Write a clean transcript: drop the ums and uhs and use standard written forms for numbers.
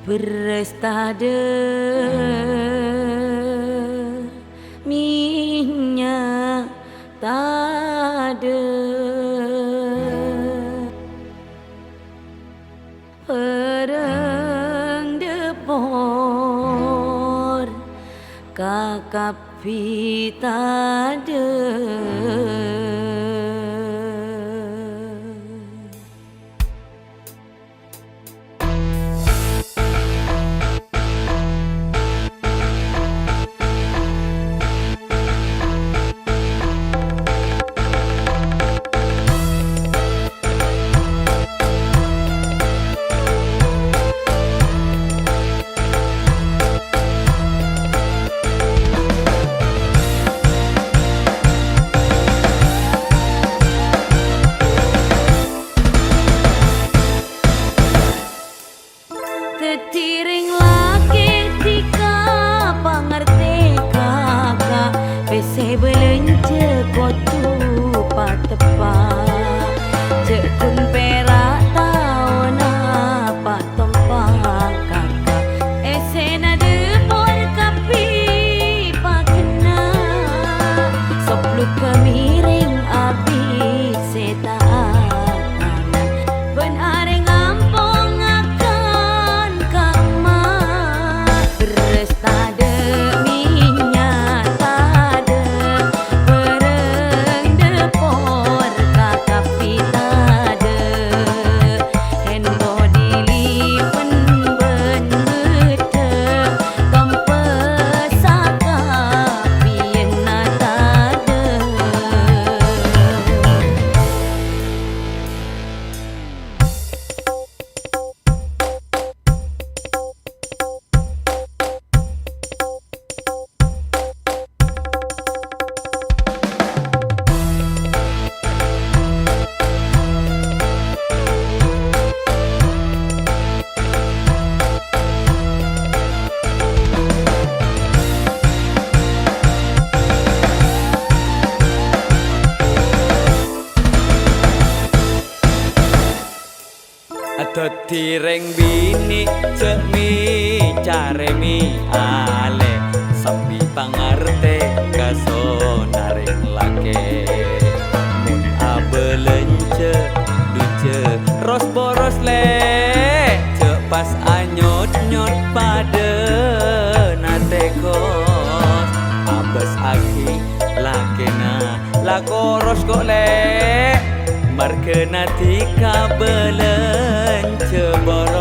Berestade minyak tade pereng depor kakapi tade. Tetiring laki tika pangerti kakak pese belanja kotu patepa cekun perak tau napa tompak kakak esena depor kapi pakena soplu kemiring abis setaan ben areng ampong akan kama berestade minyak tade pereng depor kakapi tade hendo dilipen ben bete kempes akapieuna tade. Tetireng bini cemi caremi ale sambi pangarte kaso naring lake mun abelence duce ros boros le cek pas anyot nyot pada nate kos abes aki lakena lakoros kok le markena tika belence bor